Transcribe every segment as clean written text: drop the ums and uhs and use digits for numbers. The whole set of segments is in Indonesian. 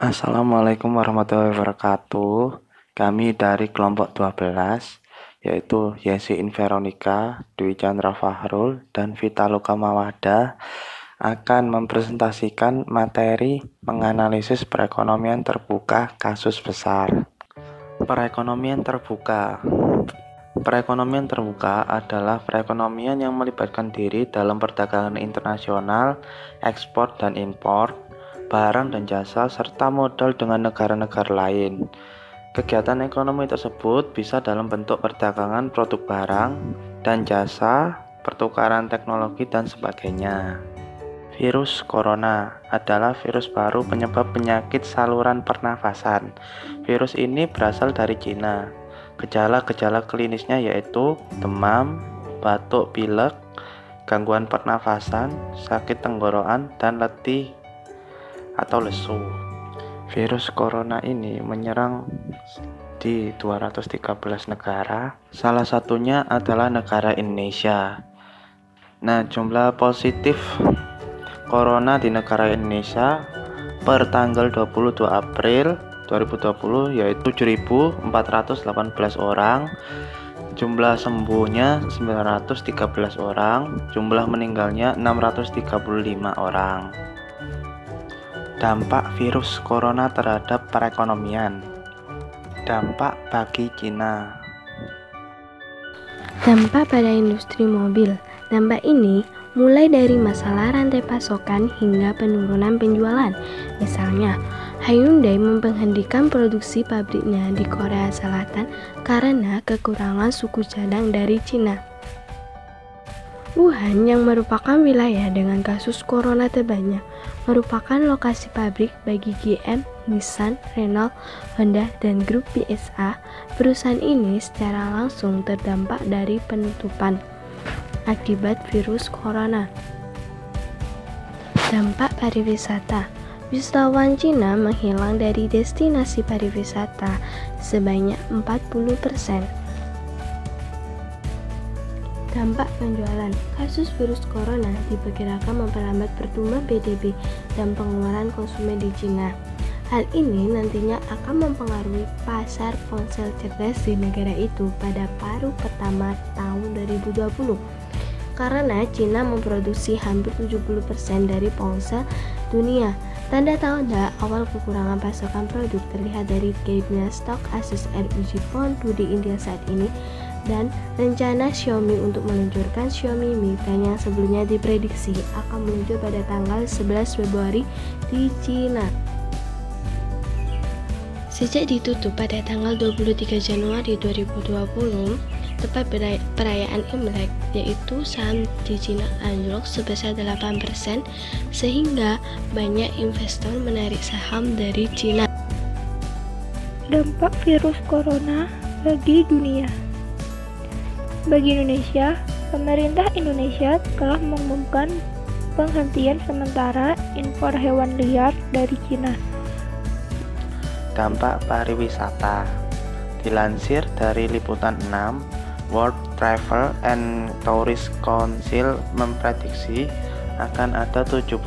Assalamualaikum warahmatullahi wabarakatuh. Kami dari kelompok 12, yaitu Yesin Veronica, Dwi Chandra Fahrul, dan Vita Loka Mawada, akan mempresentasikan materi menganalisis perekonomian terbuka kasus besar. Perekonomian terbuka. Perekonomian terbuka adalah perekonomian yang melibatkan diri dalam perdagangan internasional, ekspor dan impor, barang dan jasa, serta modal dengan negara-negara lain. Kegiatan ekonomi tersebut bisa dalam bentuk perdagangan produk barang dan jasa, pertukaran teknologi, dan sebagainya. Virus corona adalah virus baru penyebab penyakit saluran pernafasan. Virus ini berasal dari Cina. Gejala-gejala klinisnya yaitu demam, batuk pilek, gangguan pernafasan, sakit tenggorokan, dan letih atau lesu. Virus corona ini menyerang di 213 negara, salah satunya adalah negara Indonesia. Nah, jumlah positif corona di negara Indonesia per tanggal 22 April 2020 yaitu 7.418 orang, jumlah sembuhnya 913 orang, jumlah meninggalnya 635 orang. Dampak virus corona terhadap perekonomian. Dampak bagi Cina. Dampak pada industri mobil. Dampak ini mulai dari masalah rantai pasokan hingga penurunan penjualan. Misalnya, Hyundai menghentikan produksi pabriknya di Korea Selatan karena kekurangan suku cadang dari Cina. Wuhan yang merupakan wilayah dengan kasus corona terbanyak, merupakan lokasi pabrik bagi GM, Nissan, Renault, Honda, dan grup PSA. Perusahaan ini secara langsung terdampak dari penutupan akibat virus corona. Dampak pariwisata. Wisatawan Cina menghilang dari destinasi pariwisata sebanyak 40%. Dampak penjualan. Kasus virus corona diperkirakan memperlambat pertumbuhan PDB dan pengeluaran konsumen di Cina. Hal ini nantinya akan mempengaruhi pasar ponsel cerdas di negara itu pada paruh pertama tahun 2020. Karena Cina memproduksi hampir 70% dari ponsel dunia. Tanda-tanda awal kekurangan pasokan produk terlihat dari cairnya stok Asus ROG Phone 2 di India saat ini dan rencana Xiaomi untuk meluncurkan Xiaomi Mi 10 yang sebelumnya diprediksi akan meluncur pada tanggal 11 Februari di Cina. Sejak ditutup pada tanggal 23 Januari 2020, tepat perayaan Imlek, yaitu saham di Cina anjlok sebesar 8%, sehingga banyak investor menarik saham dari Cina. Dampak virus corona bagi dunia. Bagi Indonesia, pemerintah Indonesia telah mengumumkan penghentian sementara impor hewan liar dari Cina. Dampak pariwisata. Dilansir dari Liputan 6, World Travel and Tourist Council memprediksi akan ada 75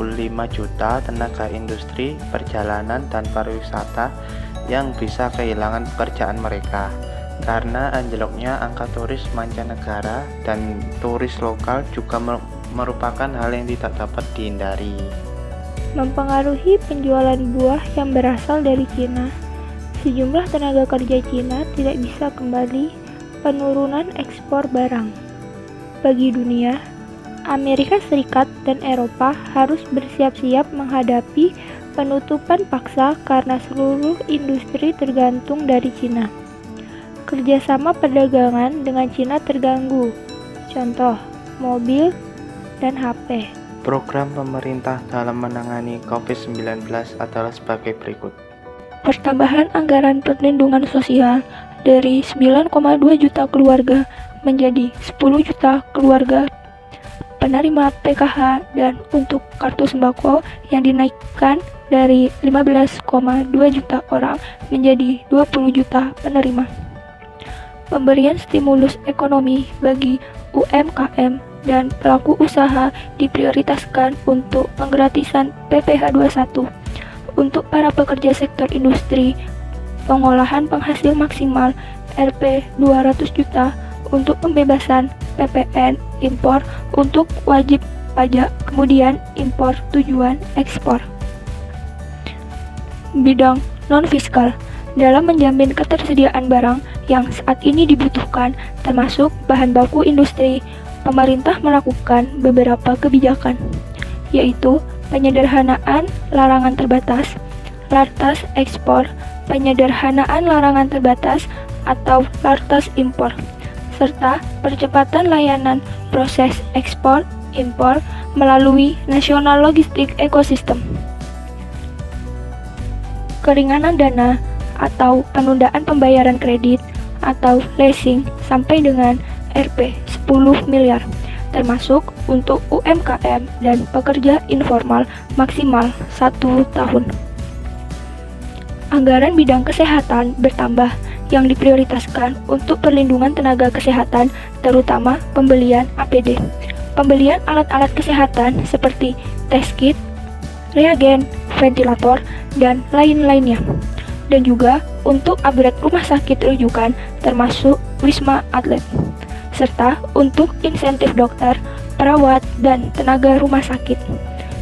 juta tenaga industri, perjalanan, dan pariwisata yang bisa kehilangan pekerjaan mereka karena anjloknya angka turis mancanegara dan turis lokal juga merupakan hal yang tidak dapat dihindari. Mempengaruhi penjualan buah yang berasal dari Cina. Sejumlah tenaga kerja Cina tidak bisa kembali. Penurunan ekspor barang. Bagi dunia, Amerika Serikat dan Eropa harus bersiap-siap menghadapi penutupan paksa karena seluruh industri tergantung dari Cina. Kerjasama perdagangan dengan Cina terganggu. Contoh, mobil dan HP. Program pemerintah dalam menangani COVID-19 adalah sebagai berikut. Pertambahan anggaran perlindungan sosial dari 9,2 juta keluarga menjadi 10 juta keluarga penerima PKH dan untuk kartu sembako yang dinaikkan dari 15,2 juta orang menjadi 20 juta penerima. Pemberian stimulus ekonomi bagi UMKM dan pelaku usaha diprioritaskan untuk penggratisan PPh 21 untuk para pekerja sektor industri pengolahan penghasil maksimal Rp 200 juta untuk pembebasan PPN impor untuk wajib pajak, kemudian impor tujuan ekspor. Bidang non-fiskal dalam menjamin ketersediaan barang yang saat ini dibutuhkan, termasuk bahan baku industri, pemerintah melakukan beberapa kebijakan, yaitu penyederhanaan larangan terbatas, lartas ekspor, penyederhanaan larangan terbatas atau lartas impor, serta percepatan layanan proses ekspor impor melalui National Logistic Ecosystem. Keringanan dana atau penundaan pembayaran kredit atau leasing sampai dengan Rp 10 miliar, termasuk untuk UMKM dan pekerja informal maksimal 1 tahun. Anggaran bidang kesehatan bertambah yang diprioritaskan untuk perlindungan tenaga kesehatan, terutama pembelian APD, pembelian alat-alat kesehatan seperti tes kit, reagen, ventilator, dan lain-lainnya, dan juga untuk upgrade rumah sakit rujukan termasuk Wisma Atlet, serta untuk insentif dokter, perawat, dan tenaga rumah sakit,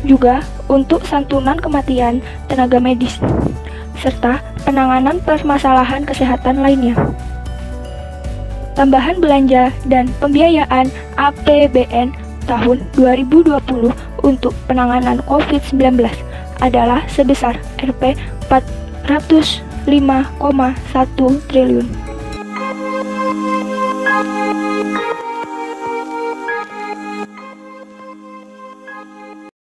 juga untuk santunan kematian tenaga medis, serta penanganan permasalahan kesehatan lainnya. Tambahan belanja dan pembiayaan APBN tahun 2020 untuk penanganan COVID-19 adalah sebesar Rp 405,1 triliun.